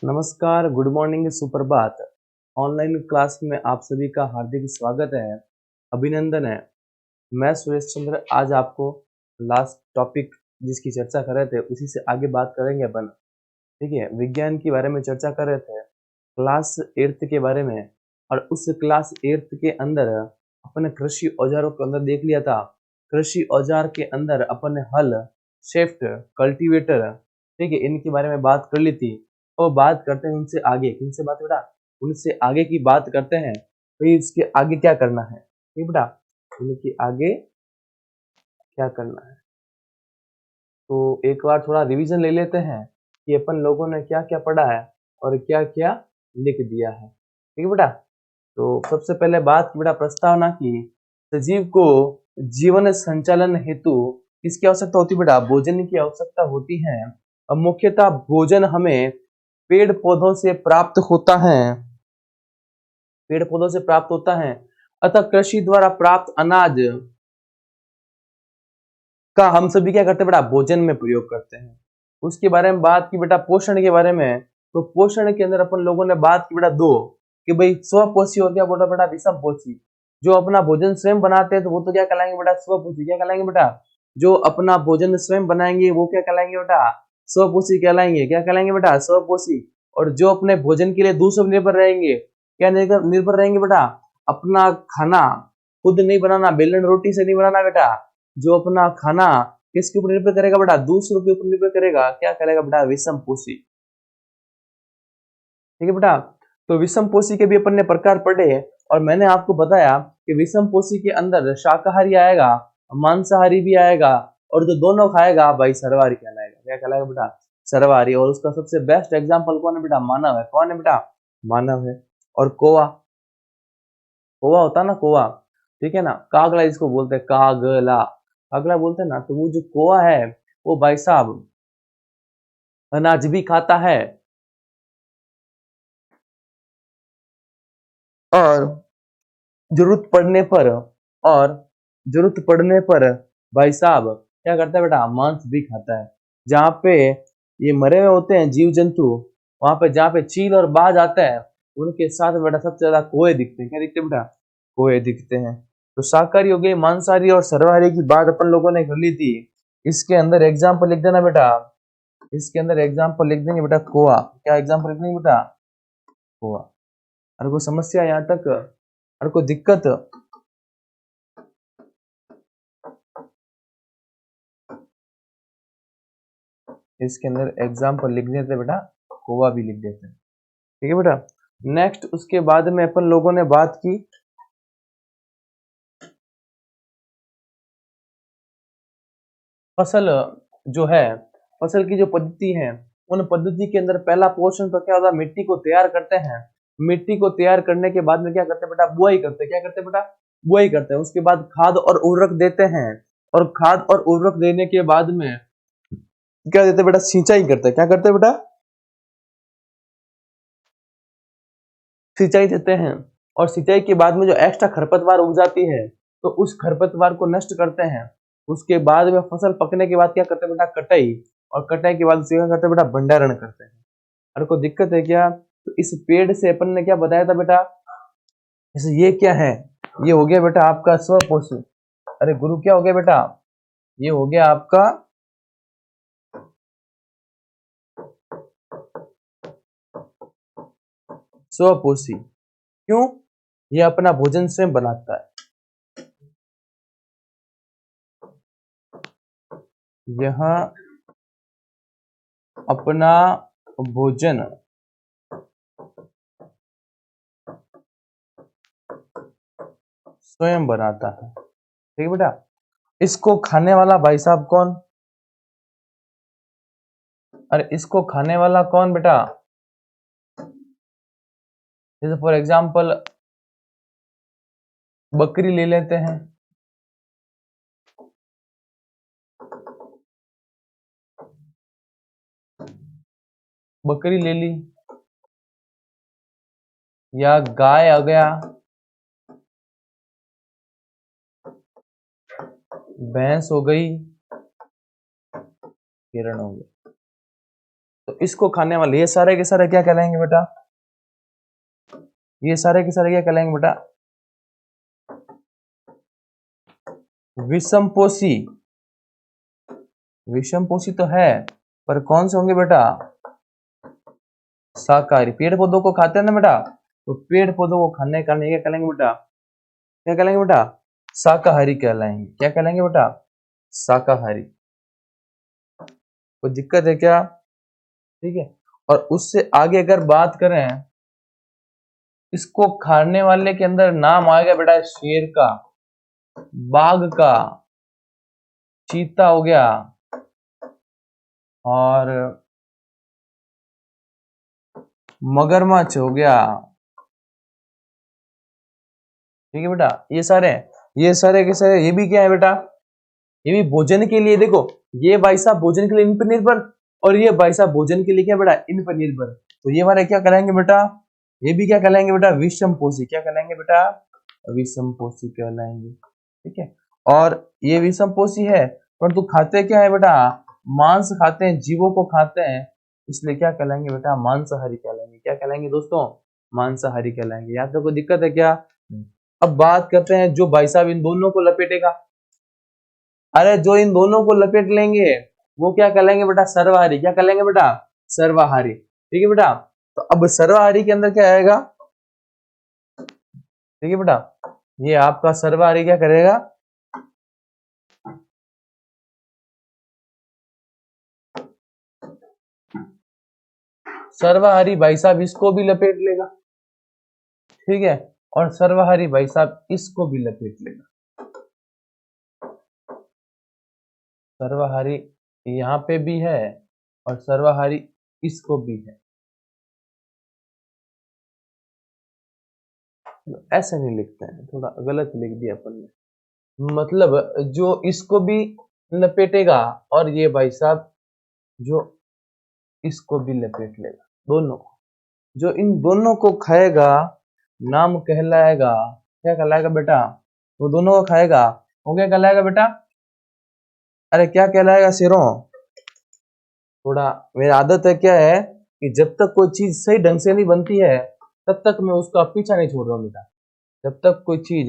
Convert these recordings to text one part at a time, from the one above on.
नमस्कार, good morning, सुप्रभात। Online class में आप सभी का हार्दिक स्वागत है, अभिनंदन है। मैं सुरेश चंद्र आज आपको लास्ट टॉपिक जिसकी चर्चा कर रहे थे उसी से आगे बात करेंगे अपन। ठीक है, विज्ञान के बारे में चर्चा कर रहे थे, क्लास 8th के बारे में। और उस क्लास 8th के अंदर अपन ने कृषि औजारों के अंदर देख लिया था। कृषि औजार के अंदर अपन ने हल, शेफ्ट, कल्टीवेटर, ठीक है, इनके बारे में बात कर ली थी। और बात करते हैं उनसे आगे, किनसे बात बेटा, उनसे आगे की बात करते हैं। तो इसके आगे क्या करना है, ठीक बेटा, इनके आगे क्या करना है। तो एक बार थोड़ा रिवीजन ले लेते हैं कि अपन लोगों ने क्या क्या पढ़ा है और क्या क्या लिख दिया है। ठीक है बेटा, तो सबसे पहले बात बेटा प्रस्तावना की। सजीव को जीवन संचालन हेतु किसकी आवश्यकता होती है बेटा, भोजन की आवश्यकता होती है। अब मुख्यतः भोजन हमें पेड़ पौधों से प्राप्त होता है, पेड़ पौधों से प्राप्त होता है। अतः कृषि द्वारा प्राप्त अनाज का हम सभी क्या करते हैं बेटा, भोजन में प्रयोग करते हैं। उसके बारे में बात की बेटा पोषण के बारे में। तो पोषण के अंदर अपन लोगों ने बात की बेटा दो, कि भाई स्वपोषी और क्या बोला बेटा, विषम पोषी। जो अपना भोजन स्वयं बनाते हैं तो वो तो क्या कहलाएंगे बेटा, स्वपोषी। क्या कहलाएंगे बेटा, जो अपना भोजन स्वयं बनाएंगे वो क्या कहलाएंगे बेटा, स्वपोषी कहलाएंगे। क्या कहलाएंगे बेटा, स्वपोषी। और जो अपने भोजन के लिए दूसरों पर निर्भर रहेंगे, क्या निर्भर रहेंगे बेटा, अपना खाना खुद नहीं बनाना, बेलन रोटी से नहीं बनाना बेटा। जो अपना खाना किसके ऊपर निर्भर करेगा बेटा, दूसरों के ऊपर निर्भर करेगा, क्या करेगा बेटा, विषम पोषी। ठीक है बेटा, तो विषम पोषी के भी अपन ने प्रकार पढ़े। और मैंने आपको बताया कि विषम पोषी के अंदर शाकाहारी आएगा, मांसाहारी भी आएगा, और जो दोनों खाएगा भाई सर्वाहारी कहलाएगा। क्या कहलाएगा बेटा, सर्वाहारी। और उसका सबसे बेस्ट एग्जाम्पल कौन है बेटा, मानव है। कौन है बेटा, मानव है। और कोवा, कोवा होता ना, कोवा, ठीक है ना, कागला जिसको बोलते हैं, कागला, कागला बोलते हैं ना। तो वो जो कोवा है वो भाई साहब अनाज भी खाता है, और जरूरत पड़ने पर, और जरूरत पड़ने पर भाई साहब क्या करता है बेटा, मांस भी खाता है। जहाँ पे ये मरे हुए होते हैं जीव जंतु, वहां पे जहाँ पे चील और बाज आता है, उनके साथ बेटा सबसे ज्यादा कोए दिखते हैं। क्या दिखते हैं बेटा, कोए दिखते हैं। तो शाकाहारी हो गए, मांसाहारी और सर्वाहारी की बात अपन लोगों ने कर ली थी। इसके अंदर एग्जाम्पल लिख देना बेटा, इसके अंदर एग्जाम्पल लिख देंगे बेटा, कोआ। क्या एग्जाम्पल लिख देंगे बेटा, कोआ। अगर कोई समस्या यहाँ तक, अगर कोई दिक्कत, इसके अंदर एग्जाम्पल लिख देते बेटा, कोवा भी लिख देते हैं। ठीक है बेटा, नेक्स्ट उसके बाद में अपन लोगों ने बात की फसल, जो है फसल की जो पद्धति है, उन पद्धति के अंदर पहला पोर्शन तो क्या होता है, मिट्टी को तैयार करते हैं। मिट्टी को तैयार करने के बाद में क्या करते हैं बेटा, बुआई करते हैं। क्या करते हैं बेटा, बुआई करते हैं। उसके बाद खाद और उर्वरक देते हैं, और खाद और उर्वरक देने के बाद में क्या देते हैं बेटा, सिंचाई करते हैं। क्या करते हैं बेटा, सिंचाई देते हैं। और सिंचाई के बाद में जो एक्स्ट्रा खरपतवार उग जाती है तो उस खरपतवार को नष्ट करते हैं। उसके बाद में फसल पकने के बाद क्या करते हैं बेटा, कटाई। और कटाई के बाद क्या करते हैं बेटा, भंडारण करते हैं। अरे कोई दिक्कत है क्या, तो इस पेड़ से अपन ने क्या बताया था बेटा, जैसे ये क्या है, ये हो गया बेटा आपका स्वपोषी। अरे गुरु क्या हो गया बेटा, ये हो गया आपका स्वपोषी। क्यों, ये अपना भोजन स्वयं बनाता है। यह अपना भोजन स्वयं बनाता है। ठीक है बेटा, इसको खाने वाला भाई साहब कौन, अरे इसको खाने वाला कौन बेटा, जैसे फॉर एग्जाम्पल बकरी ले लेते हैं। बकरी ले ली, या गाय आ गया, भैंस हो गई, हिरण हो गया। तो इसको खाने वाले ये सारे के सारे क्या कहलाएंगे बेटा? ये सारे के सारे क्या कहलाएंगे बेटा? विषमपोषी। विषमपोषी तो है, पर कौन से होंगे बेटा? शाकाहारी। पेड़ पौधों को खाते हैं ना बेटा, तो पेड़ पौधों को खाने के कारण क्या कहलाएंगे बेटा? क्या कहलाएंगे बेटा? शाकाहारी कहलाएंगे। क्या कहलाएंगे बेटा? शाकाहारी। कोई दिक्कत है क्या? ठीक है। और उससे आगे अगर बात करें, इसको खाने वाले के अंदर नाम आएगा बेटा शेर का, बाघ का, चीता हो गया, और मगरमच्छ हो गया। ठीक है बेटा, ये सारे के सारे ये भी क्या है बेटा? ये भी भोजन के लिए। देखो, ये भाई साहब भोजन के लिए इन पर निर्भर, और ये भाई साहब भोजन के लिए क्या बेटा? इन पर निर्भर। तो ये हमारे क्या कहलाएंगे बेटा? ये भी क्या कहलाएंगे बेटा? विषमपोषी। क्या कहलाएंगे बेटा? विषमपोषी कहलाएंगे। ठीक है। और ये विषमपोषी है, परंतु खाते क्या है बेटा? मांस खाते हैं, जीवों को खाते हैं, इसलिए क्या कहलाएंगे बेटा? मांसाहारी कहलाएंगे। क्या कहलाएंगे दोस्तों? मांसाहारी कहलाएंगे। यहाँ तो कोई दिक्कत है क्या? अब बात करते हैं जो भाई साहब इन दोनों को लपेटेगा। अरे जो इन दोनों को लपेट लेंगे वो क्या कहलाएंगे बेटा? सर्वाहारी। क्या कहलाएंगे बेटा? सर्वाहारी। ठीक है बेटा। तो अब सर्वाहारी के अंदर क्या आएगा? ठीक है बेटा, ये आपका सर्वाहारी क्या करेगा? सर्वाहारी भाई साहब इसको भी लपेट लेगा। ठीक है। और सर्वाहारी भाई साहब इसको भी लपेट लेगा। सर्वाहारी यहाँ पे भी है और सर्वाहारी इसको भी है। ऐसे नहीं लिखते हैं, थोड़ा गलत लिख दिया अपन ने। मतलब जो इसको भी लपेटेगा और ये भाई साहब जो इसको भी लपेट लेगा, दोनों को। जो इन दोनों को खाएगा नाम कहलाएगा, क्या कहलाएगा बेटा? वो दोनों को खाएगा, वो क्या कहलाएगा बेटा? अरे क्या कहलाएगा शेरों? थोड़ा मेरी आदत है क्या है कि जब तक कोई चीज सही ढंग से नहीं बनती है तब तक मैं उसका पीछा नहीं छोड़ रहा हूँ बेटा। जब तक कोई चीज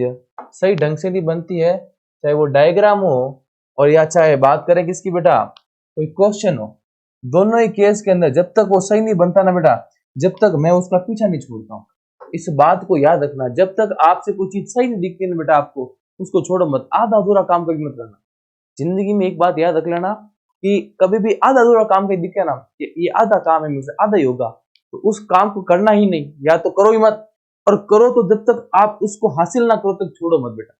सही ढंग से नहीं बनती है, चाहे वो डायग्राम हो और या चाहे बात करें किसकी बेटा, कोई क्वेश्चन हो, दोनों ही केस के अंदर जब तक वो सही नहीं बनता ना बेटा, जब तक मैं उसका पीछा नहीं छोड़ता हूँ। इस बात को याद रखना, जब तक आपसे कोई चीज सही नहीं दिखती ना बेटा आपको, उसको छोड़ो मत। आधा अधूरा काम कभी मत करना। जिंदगी में एक बात याद रख लेना कि कभी भी आधा अधूरा काम कहीं दिखे ना कि ये आधा काम है मुझसे, आधा ही होगा, तो उस काम को करना ही नहीं, या तो करो ही मत, और करो तो जब तक आप उसको हासिल ना करो तक छोड़ो मत बेटा।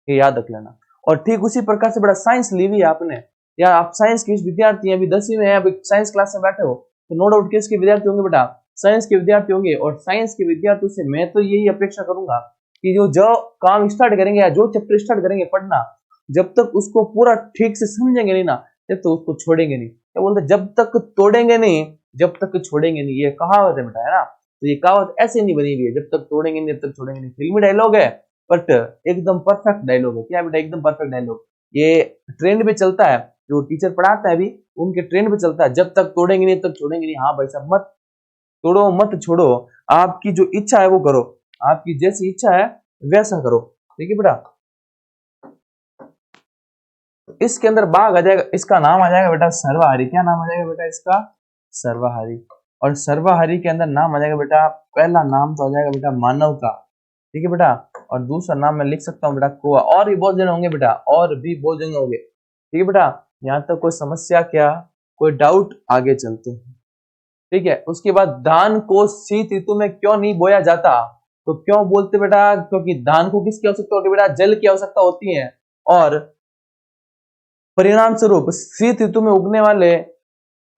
ये याद रख लेना। और ठीक उसी प्रकार से बड़ा साइंस ली हुई है आपने, या आप साइंस के विद्यार्थी हैं, अभी 10वीं में है, अभी साइंस क्लास में बैठे हो, तो नो डाउट किसके विद्यार्थी होंगे बेटा? साइंस के विद्यार्थी होंगे। और साइंस के विद्यार्थियों से मैं तो यही अपेक्षा करूंगा कि जो काम स्टार्ट करेंगे या जो चैप्टर स्टार्ट करेंगे पढ़ना, जब तक उसको पूरा ठीक से समझेंगे नहीं ना, जब तक उसको छोड़ेंगे नहीं। क्या बोलते? जब तक तोड़ेंगे नहीं, जब तक छोड़ेंगे नहीं। ये कहावत है बेटा, है ना? तो ये कहावत ऐसे नहीं बनी हुई है, जब तक तोड़ेंगे नहीं जब तक छोड़ेंगे नहीं। फिल्मी डायलॉग है बट एकदम परफेक्ट डायलॉग है। क्या बेटा? एकदम परफेक्ट डायलॉग। ये ट्रेंड पे चलता है, जो टीचर पढ़ाता है अभी उनके ट्रेंड पे चलता है, जब तक तोड़ेंगे नहीं तब तक छोड़ेंगे नहीं। हाँ भाई साहब, मत तोड़ो मत छोड़ो, आपकी जो इच्छा है वो करो, आपकी जैसी इच्छा है वैसा करो। ठीक है बेटा। इसके अंदर बाघ आ जाएगा, इसका नाम आ जाएगा बेटा सर्वाहारी। क्या नाम आ जाएगा बेटा इसका? सर्वाहारी। और सर्वाहारी के अंदर नाम आ जाएगा बेटा, पहला नाम तो आ जाएगा बेटा मानव का। ठीक है बेटा। और दूसरा नाम मैं लिख सकता हूँ बेटा कौआ। और भी बहुत जने होंगे बेटा, और भी बहुत जने होंगे। ठीक है बेटा। यहाँ तक कोई समस्या क्या, कोई डाउट? आगे चलते हैं। ठीक है। उसके बाद धान को शीत ऋतु में क्यों नहीं बोया जाता? तो क्यों बोलते बेटा? क्योंकि धान को किसकी आवश्यकता होती है बेटा? जल की आवश्यकता होती है। और परिणाम स्वरूप शीत ऋतु में उगने वाले,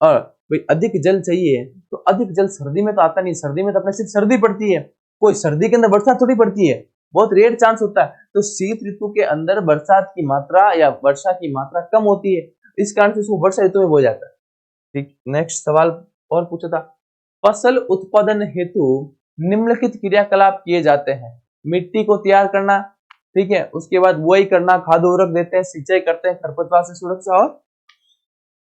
और भाई अधिक जल चाहिए तो अधिक जल सर्दी में तो आता नहीं। सर्दी में तो अपने सिर्फ सर्दी पड़ती है, कोई सर्दी के अंदर बरसात थोड़ी पड़ती है, बहुत रेयर चांस होता है। तो शीत ऋतु के अंदर बरसात की मात्रा या वर्षा की मात्रा कम होती है, इस कारण से इसको वर्षा ऋतु में बोया जाता है। ठीक। नेक्स्ट सवाल और पूछा था, फसल उत्पादन हेतु निम्नलिखित क्रियाकलाप किए जाते हैं। मिट्टी को तैयार करना, ठीक है, उसके बाद बुआई करना, खाद उर्वरक देते हैं, सिंचाई करते हैं, खरपतवार से सुरक्षा और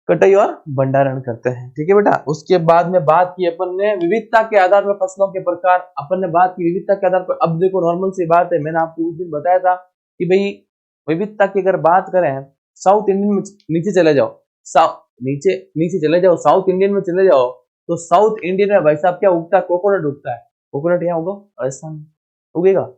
कटाई और भंडारण करते हैं। ठीक है बेटा। उसके बाद में बात की अपन ने विविधता के आधार पर फसलों के प्रकार। अपन ने बात की विविधता के आधार पर। अब देखो नॉर्मल सी बात है, मैंने आपको उस दिन बताया था कि भाई विविधता की अगर बात करें, साउथ इंडियन में नीचे चले जाओ, नीचे नीचे चले जाओ, साउथ इंडियन में चले जाओ, तो साउथ इंडियन में भाई साहब क्या उगता है? कोकोनट उगता है। कोकोनट यहाँ होगा राजस्थान में, उगेगा?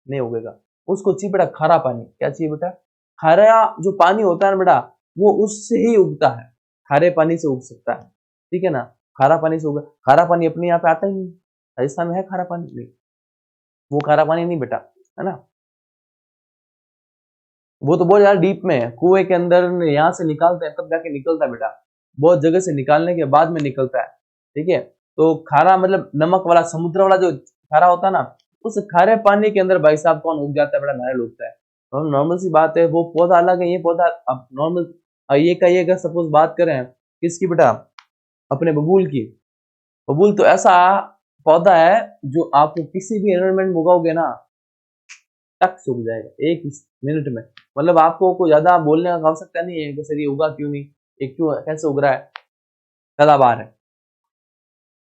नहीं उगेगा। उसको चाहिए बेटा खारा पानी। क्या चाहिए बेटा? खारा जो पानी होता है ना बेटा, वो उससे ही उगता है, खारे पानी से उग सकता है। ठीक है ना। खारा पानी से उगा, खारा पानी अपने यहाँ पे आता ही नहीं। राजस्थान में है खारा पानी? नहीं, वो खारा पानी नहीं बेटा, है ना। वो तो बहुत ज्यादा डीप में है, कुएं के अंदर यहाँ से निकालते हैं तब जाके निकलता है बेटा, बहुत जगह से निकालने के बाद में निकलता है। ठीक है। तो खारा मतलब नमक वाला, समुद्र वाला जो खारा होता है ना, उस खारे पानी के अंदर भाई साहब कौन उग जाता है बेटा? नारियल उगता है। तो नॉर्मल सी बात है, वो पौधा अलग है, ये पौधा अब नॉर्मल। ये का ये अगर सपोज बात करें किसकी बेटा? अपने बबूल की। बबूल तो ऐसा पौधा है जो आपको किसी भी एनवायरमेंट में उगाओगे ना, टक सूख जाएगा एक ही मिनट में। मतलब आपको कोई ज्यादा बोलने का आवश्यकता नहीं है कि सर ये उगा क्यों नहीं, ये क्यों कैसे उग रहा है। सदाबहार है,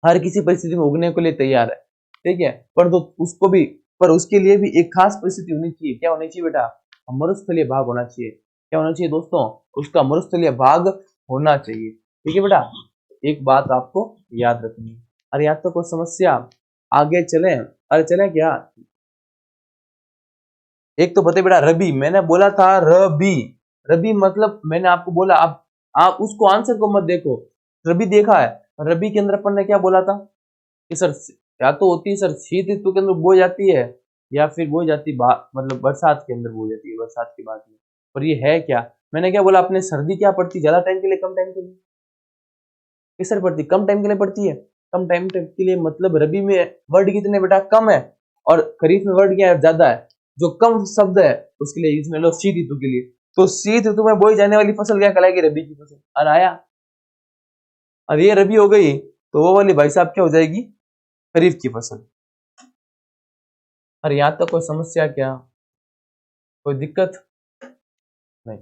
हर किसी परिस्थिति में उगने के लिए तैयार है। ठीक है। पर तो उसको भी, पर उसके लिए भी एक खास परिस्थिति होनी चाहिए। क्या होनी चाहिए बेटा? मरुस्थलीय भाग होना चाहिए। क्या होना चाहिए दोस्तों? उसका मरुस्थलीय भाग होना चाहिए। ठीक है बेटा। एक बात आपको याद रखनी है। अरे याद तो कोई समस्या, आगे चले? अरे चले क्या? एक तो बताइए बेटा, रबी, मैंने बोला था रबी। रबी मतलब मैंने आपको बोला, आप उसको आंसर को मत देखो, रबी देखा है। रबी के अंदर अपन ने क्या बोला था कि सर या तो होती है सर शीत ऋतु के अंदर बोई जाती है, या फिर बोई जाती मतलब बरसात के अंदर बोई जाती है, बरसात के बाद में। पर ये है क्या? मैंने क्या बोला अपने, सर्दी क्या पड़ती? ज्यादा टाइम के लिए, कम टाइम के लिए? किस तरह पड़ती? कम टाइम के लिए पड़ती है। कम टाइम के लिए मतलब रबी में वर्ड कितने बेटा? कम है। और खरीफ में वर्ड क्या है? ज्यादा है। जो कम शब्द है उसके लिए यूज में लो शीत ऋतु के लिए। तो शीत ऋतु में बोई जाने वाली फसल क्या कहलाएगी? रबी की फसल। और आया, और ये रबी हो गई तो वो वाली भाई साहब क्या हो जाएगी? खरीफ की फसल। और यहाँ तक कोई समस्या क्या? कोई दिक्कत नहीं।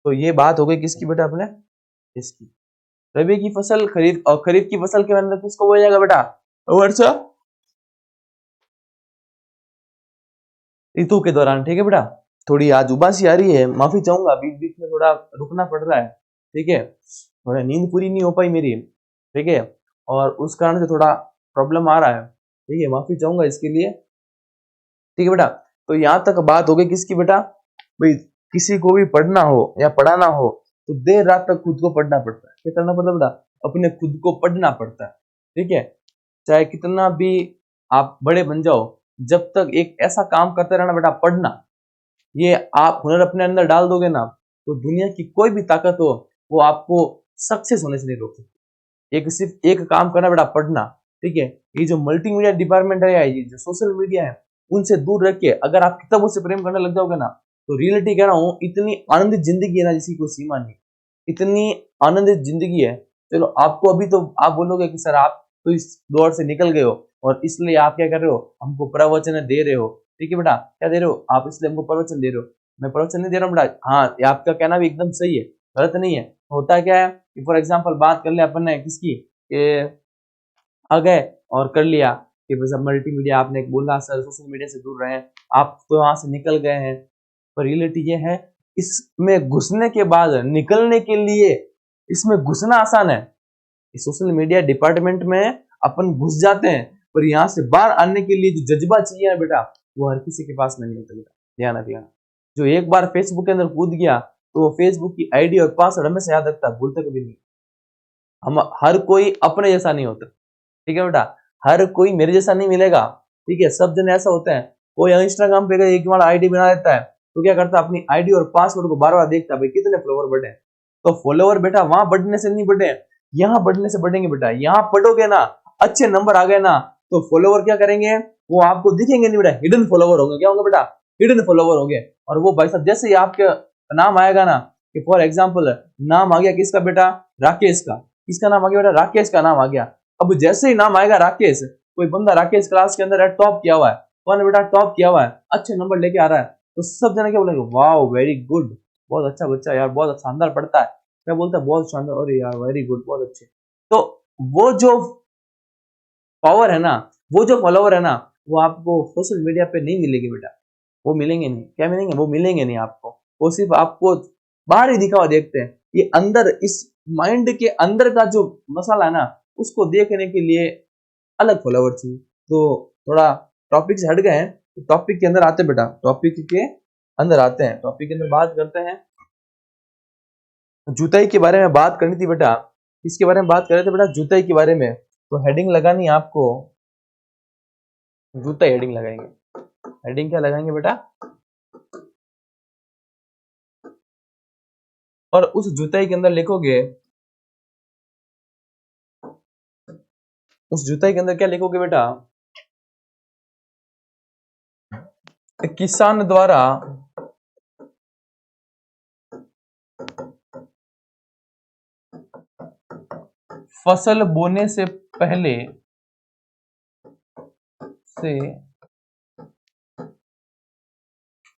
तो ये बात हो गई किसकी बेटा? अपने इसकी रबी की फसल, खरीफ, और खरीफ की फसल के अंदर किसको बोया जाएगा बेटा? वर्षा ऋतु के दौरान। ठीक है बेटा। थोड़ी आज उबासी आ रही है, माफी चाहूंगा, बीच बीच में थोड़ा रुकना पड़ रहा है। ठीक है। थोड़ा नींद पूरी नहीं हो पाई मेरी। ठीक है। और उस कारण से थोड़ा प्रॉब्लम आ रहा है। ठीक है, माफी चाहूंगा इसके लिए। ठीक है बेटा। तो यहाँ तक बात हो गई किसकी बेटा? भाई किसी को भी पढ़ना हो या पढ़ाना हो तो देर रात तक खुद को पढ़ना पड़ता है। क्या करना पड़ता है बेटा? अपने खुद को पढ़ना पड़ता है। ठीक है। चाहे कितना भी आप बड़े बन जाओ, जब तक एक ऐसा काम करते रहना बेटा, पढ़ना, ये आप हुनर अपने अंदर डाल दोगे ना, तो दुनिया की कोई भी ताकत हो वो आपको सक्सेस होने से नहीं रोक सकती। एक सिर्फ एक काम करना बेटा, पढ़ना। ठीक है। ये जो मल्टीमीडिया डिपार्टमेंट है, ये जो सोशल मीडिया है, उनसे दूर रख के अगर आप किताबों से प्रेम करने लग जाओगे ना, तो रियलिटी कह रहा हूँ, इतनी आनंदित जिंदगी है ना जिसकी कोई सीमा नहीं। इतनी आनंदित जिंदगी है। चलो आपको अभी तो आप बोलोगे कि सर आप तो इस दौर से निकल गए हो और इसलिए आप क्या कर रहे हो? हमको प्रवचन दे रहे हो। ठीक है बेटा। क्या दे रहे हो आप? इसलिए हमको प्रवचन दे रहे हो। मैं प्रवचन नहीं दे रहा हूँ बेटा। हाँ, ये आपका कहना भी एकदम सही है, गलत नहीं है। होता क्या है कि फॉर एग्जाम्पल बात कर ले अपन ने किसकी, आ गए और कर लिया कि बस अब मल्टीमीडिया, आपने बोला सर सोशल मीडिया से दूर रहे, आप तो वहां से निकल गए हैं। पर रियलिटी ये है, इसमें घुसने के बाद निकलने के लिए, इसमें घुसना आसान है। इस सोशल मीडिया डिपार्टमेंट में अपन घुस जाते हैं, पर यहाँ से बाहर आने के लिए जो जज्बा चाहिए ना बेटा, वो हर किसी के पास नहीं मिलता बेटा। ध्यान रखिएगा। जो एक बार फेसबुक के अंदर कूद गया तो वो फेसबुक की आईडी और पासवर्ड हमेशा याद रखता है, भूलता कभी नहीं। हम हर कोई अपने जैसा नहीं होता। ठीक है बेटा। हर कोई मेरे जैसा नहीं मिलेगा। ठीक है। सब जन ऐसा होते हैं। कोई इंस्टाग्राम पे एक बार आईडी बना देता है तो क्या करता है, अपनी आईडी और पासवर्ड को बार बार देखता है, भाई कितने फॉलोवर बढ़े। तो फॉलोवर बेटा वहां बढ़ने से नहीं बढ़े, यहाँ बढ़ने से बढ़ेंगे बेटा। यहाँ पढ़ोगे ना, अच्छे नंबर आ गए ना, तो फॉलोवर क्या करेंगे? वो आपको दिखेंगे नहीं बेटा, हिडन फॉलोवर होंगे। क्या होंगे बेटा? हिडन फॉलोवर होंगे। और वो भाई साहब जैसे ही आपके नाम आएगा ना, कि फॉर एग्जाम्पल नाम आ गया किसका बेटा? राकेश का। किसका नाम आ गया बेटा? राकेश का नाम आ गया। अब जैसे ही नाम आएगा राकेश, कोई बंदा राकेश क्लास के अंदर टॉप किया हुआ है, कौन बेटा टॉप किया हुआ है, अच्छे नंबर लेके आ रहा है, तो सब जने क्या बोलेंगे? वाओ वेरी गुड, बहुत अच्छा बच्चा यार, बहुत शानदार पढ़ता है। क्या बोलता है, बहुत शानदार, अरे यार वेरी गुड, बहुत अच्छे। तो वो जो पावर है ना, वो जो फॉलोवर है ना, वो आपको सोशल मीडिया पे नहीं मिलेगी बेटा, वो मिलेंगे नहीं। क्या मिलेंगे? वो मिलेंगे नहीं आपको। वो सिर्फ आपको बाहरी दिखावा देखते हैं। ये अंदर, इस माइंड के अंदर का जो मसाला है ना, उसको देखने के लिए अलग फॉलोवर चाहिए। तो थोड़ा टॉपिक से हट गए हैं, तो टॉपिक के अंदर आते हैं बेटा, टॉपिक के अंदर आते हैं, टॉपिक के अंदर बात करते हैं। जुताई के बारे में बात करनी थी बेटा, इसके बारे में बात कर रहे थे बेटा, जुताई के बारे में। तो हेडिंग लगानी है आपको, जुताई हेडिंग लगाएंगे। हेडिंग क्या लगाएंगे बेटा? और उस जुताई के अंदर लिखोगे, उस जुताई के अंदर क्या लिखोगे बेटा? किसान द्वारा फसल बोने से पहले से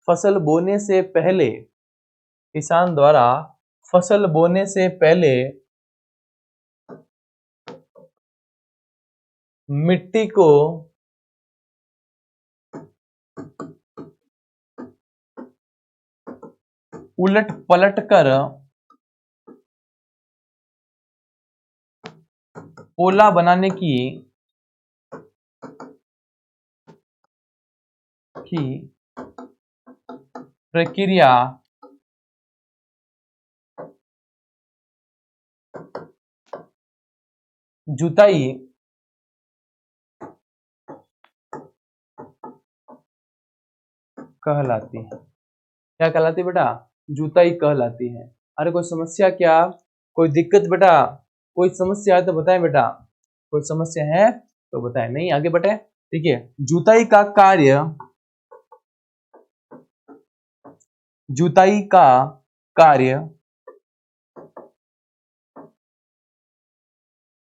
फसल बोने से पहले, किसान द्वारा फसल बोने से पहले मिट्टी को उलट पलट कर पोला बनाने की प्रक्रिया जुताई कहलाती है। क्या कहलाती है बेटा? जुताई कहलाती है। अरे कोई समस्या क्या? कोई दिक्कत बेटा? कोई समस्या है तो बताएं बेटा, कोई समस्या है तो बताएं, नहीं आगे बढ़े। ठीक है, जुताई का कार्य, जुताई का कार्य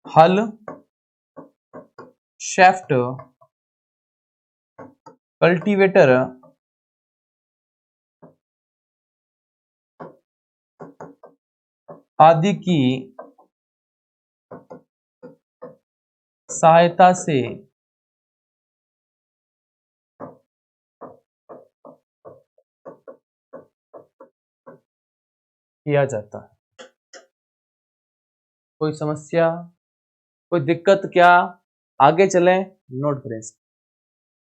हल, शैफ्ट, कल्टीवेटर आदि की सहायता से किया जाता है। कोई समस्या, कोई दिक्कत क्या? आगे चलें, नोट करें।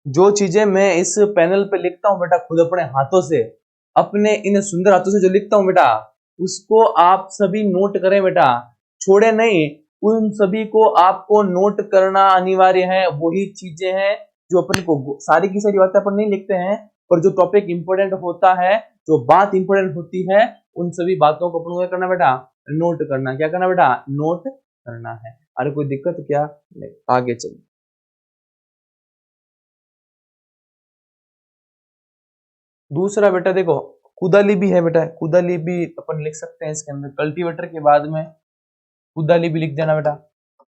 जो चीजें मैं इस पैनल पे लिखता हूं बेटा, खुद अपने हाथों से, अपने इन सुंदर हाथों से जो लिखता हूं बेटा, उसको आप सभी नोट करें बेटा, छोड़े नहीं। उन सभी को आपको नोट करना अनिवार्य है। वही चीजें हैं जो अपन को, सारी की सारी बातें अपन नहीं लिखते हैं, पर जो टॉपिक इंपोर्टेंट होता है, जो बात इंपोर्टेंट होती है, उन सभी बातों को अपन को क्या करना बेटा? नोट करना। क्या करना बेटा? नोट करना है। अरे कोई दिक्कत क्या? नहीं, आगे चलिए। दूसरा बेटा देखो, कुदाली भी है बेटा, कुदाली भी अपन लिख सकते हैं इसके अंदर। कल्टीवेटर के बाद में कुदाली भी लिख देना बेटा,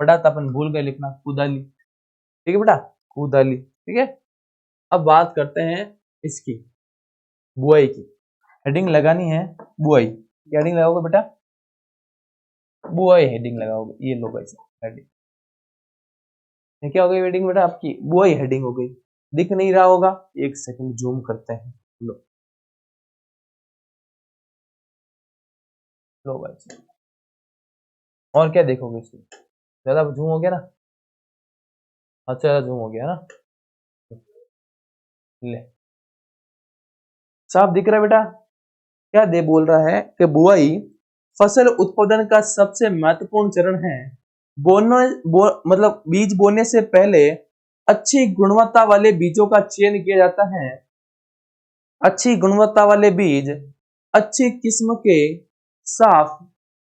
पढ़ा था अपन, भूल गए लिखना, कुदाली। ठीक है बेटा, कुदाली। ठीक है, अब बात करते हैं इसकी, बुआई की। हेडिंग लगानी है बुआई। क्या हेडिंग लगाओगे बेटा? बुआई हेडिंग लगाओगे। ये लो भाई हेडिंग, ये क्या हो गई हेडिंग बेटा आपकी? बुआई हेडिंग हो गई। दिख नहीं रहा होगा, एक सेकंड जूम करते हैं। लो, लो भाई, और क्या देखोगे इसमें? ज्यादा जूम हो गया ना? अच्छा जूम हो गया ना? ले, साफ दिख रहा है बेटा? क्या दे बोल रहा है कि बुआई फसल उत्पादन का सबसे महत्वपूर्ण चरण है। मतलब बीज बोने से पहले अच्छी गुणवत्ता वाले बीजों का चयन किया जाता है। अच्छी गुणवत्ता वाले बीज अच्छी किस्म के साफ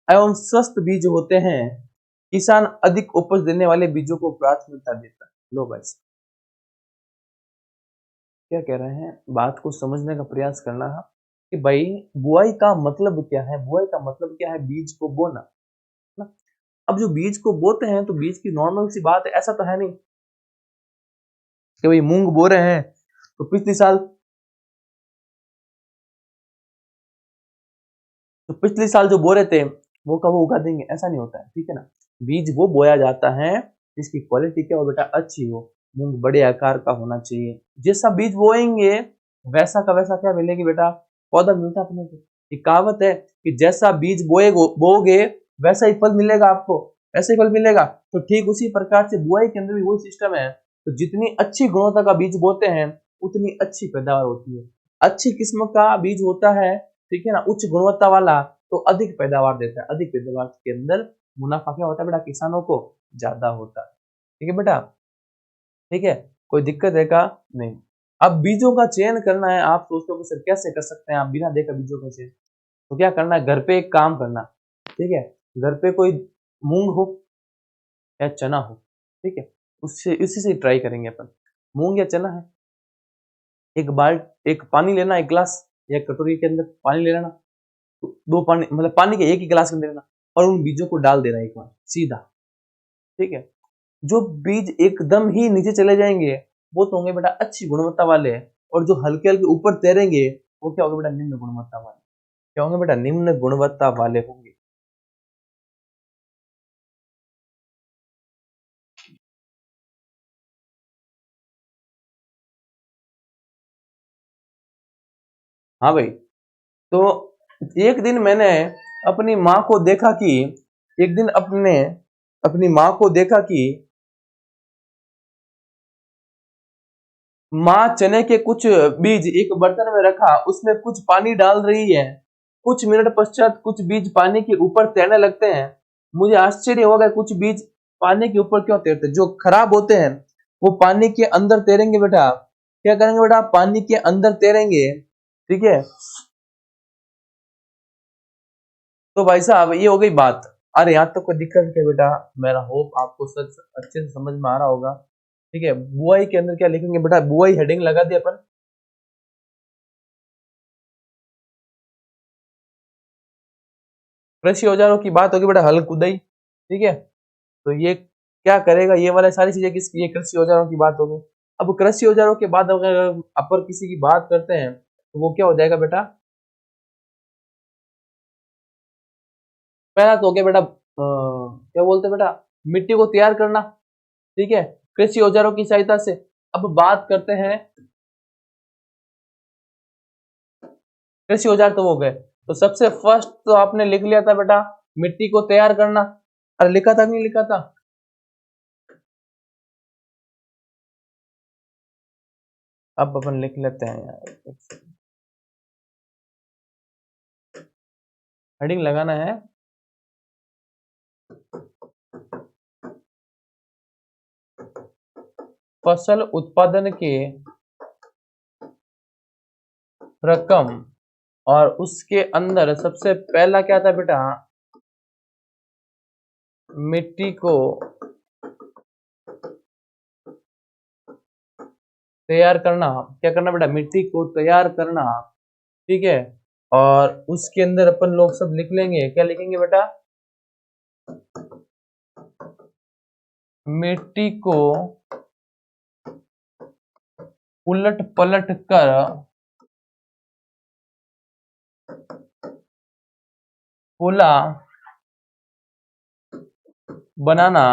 एवं स्वस्थ बीज होते हैं। किसान अधिक उपज देने वाले बीजों को प्राथमिकता देता है। लो भाई, क्या कह रहे हैं, बात को समझने का प्रयास करना है कि भाई बुआई का मतलब क्या है। बुआई का मतलब क्या है? बीज को बोना ना। अब जो बीज को बोते हैं, तो बीज की नॉर्मल सी बात है, ऐसा तो है नहीं कि भाई मूंग बो रहे हैं तो पिछले साल जो बो रहे थे, वो का वो उगा देंगे, ऐसा नहीं होता है, ठीक है ना। बीज वो बोया जाता है जिसकी क्वालिटी क्या हो बेटा, अच्छी हो। मूंग बड़े आकार का होना चाहिए। जैसा बीज बोएंगे वैसा का वैसा क्या मिलेगी बेटा, पौधा मिलता अपने को। ये कहावत है कि जैसा बीज बोओगे वैसा ही फल मिलेगा आपको, ऐसे ही फल मिलेगा। तो ठीक उसी प्रकार से बुआई के अंदर भी वही सिस्टम है। तो जितनी अच्छी गुणवत्ता का बीज बोते हैं उतनी अच्छी पैदावार होती है। अच्छी किस्म का बीज होता है, ठीक है ना, उच्च गुणवत्ता वाला, तो अधिक पैदावार देता है। अधिक पैदावार के अंदर मुनाफा क्या होता है बेटा, किसानों को ज्यादा होता है। ठीक है बेटा, ठीक है, कोई दिक्कत है का नहीं। अब बीजों का चयन करना है। आप सोचते हो कि सर कैसे कर सकते हैं आप बिना देखे बीजों का चयन? तो क्या करना है, घर पे एक काम करना, ठीक है, घर पे कोई मूंग हो या चना हो, ठीक है, उससे उसी से ट्राई करेंगे अपन। मूंग या चना है, एक पानी लेना, एक गिलास या कटोरी के अंदर पानी ले लेना, दो पानी मतलब पानी के एक ही गिलास के अंदर लेना, और उन बीजों को डाल देना एक बार सीधा, ठीक है। जो बीज एकदम ही नीचे चले जाएंगे वो तो होंगे बेटा अच्छी गुणवत्ता वाले, और जो हल्के हल्के ऊपर तैरेंगे वो क्या होंगे बेटा, निम्न गुणवत्ता वाले। क्या होंगे बेटा, निम्न गुणवत्ता वाले होंगे। हाँ भाई, तो एक दिन मैंने अपनी माँ को देखा कि एक दिन अपने अपनी माँ को देखा कि माँ चने के कुछ बीज एक बर्तन में रखा, उसमें कुछ पानी डाल रही है। कुछ मिनट पश्चात कुछ बीज पानी के ऊपर तैरने लगते हैं। मुझे आश्चर्य हो गया, कुछ बीज पानी के ऊपर क्यों तैरते? जो खराब होते हैं वो पानी के अंदर तैरेंगे बेटा। क्या करेंगे बेटा, पानी के अंदर तैरेंगे, ठीक है। तो भाई साहब ये हो गई बात। अरे यहाँ तक कोई दिक्कत है बेटा? मेरा होप आपको सच अच्छे से समझ में आ रहा होगा, ठीक है। बुआई के अंदर क्या लिखेंगे बेटा, बुआई हेडिंग लगा दिया अपन। कृषि औजारों की बात होगी बेटा, हल कुदाई, ठीक है। तो ये क्या करेगा, ये वाला सारी चीजें किसकी, ये कृषि औजारों की बात होगी। अब कृषि औजारों के बाद अगर अपर किसी की बात करते हैं तो वो क्या हो जाएगा बेटा, पहला तो हो गया बेटा क्या बोलते हैं बेटा, मिट्टी को तैयार करना, ठीक है, कृषि औजारों की सहायता से। अब बात करते हैं, कृषि औजार तो हो गए, तो सबसे फर्स्ट तो आपने लिख लिया था बेटा मिट्टी को तैयार करना। अरे लिखा था कि नहीं लिखा था? अब अपन लिख लेते हैं यार, हेडिंग लगाना है, फसल उत्पादन के रकम। और उसके अंदर सबसे पहला क्या था बेटा, मिट्टी को तैयार करना। क्या करना बेटा, मिट्टी को तैयार करना, ठीक है। और उसके अंदर अपन लोग सब लिख लेंगे, क्या लिखेंगे बेटा, मिट्टी को उलट पलट कर पोला बनाना,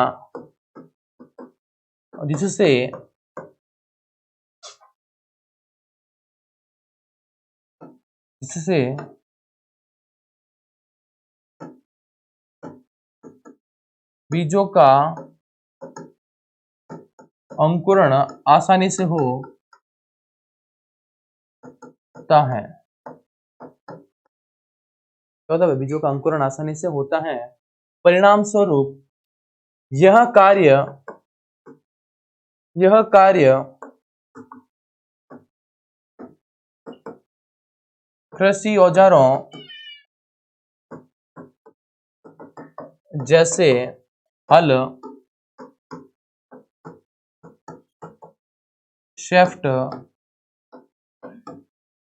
जिससे जिससे बीजों का अंकुरण आसानी से होता है। तो मतलब बीजों का अंकुरण आसानी से होता है। परिणाम स्वरूप यह कार्य यह कार्य कृषि औजारों जैसे हल, शेफ्ट,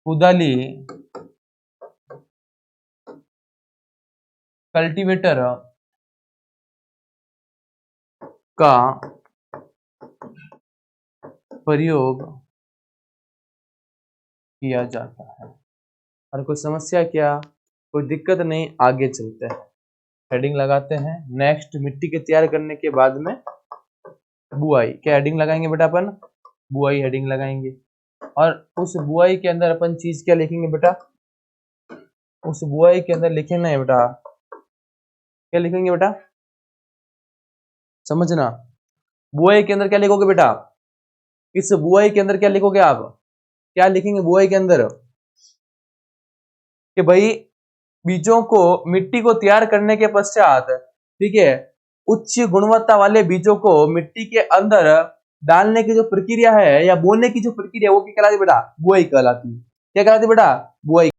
कुदाली, कल्टीवेटर का प्रयोग किया जाता है। और कोई समस्या क्या, कोई दिक्कत नहीं, आगे चलते हैं। हेडिंग लगाते हैं। नेक्स्ट, मिट्टी के तैयार करने के बाद में बुआई, क्या हेडिंग लगाएंगे बेटा अपन? बुआई हेडिंग लगाएंगे। और उस बुआई के अंदर अपन चीज क्या लिखेंगे बेटा? उस बुआई के अंदर लिखेंगे बेटा, क्या लिखेंगे बेटा? समझना, बुआई के अंदर क्या लिखोगे बेटा? इस बुआई के अंदर क्या लिखोगे आप? क्या लिखेंगे बुआई के अंदर? कि भाई बीजों को, मिट्टी को तैयार करने के पश्चात, ठीक है, उच्च गुणवत्ता वाले बीजों को मिट्टी के अंदर डालने की जो प्रक्रिया है या बोने की जो प्रक्रिया है वो क्या कहलाती है बेटा? बुआई कहलाती है। क्या कहलाती है बेटा? बुआई।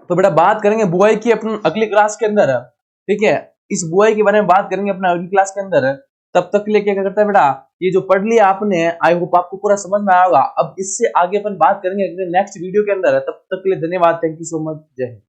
तो बेटा बात करेंगे बुआई की अपन अगली क्लास के अंदर, ठीक है, इस बुआई के बारे में बात करेंगे अपना अगली क्लास के अंदर। तब तक के लिए क्या करता है बेटा, ये जो पढ़ लिया आपने, आई होप आपको पूरा समझ में आया होगा। अब इससे आगे अपन बात करेंगे अगले नेक्स्ट वीडियो के अंदर। तब तक के लिए धन्यवाद, थैंक यू सो मच, जय हिंद।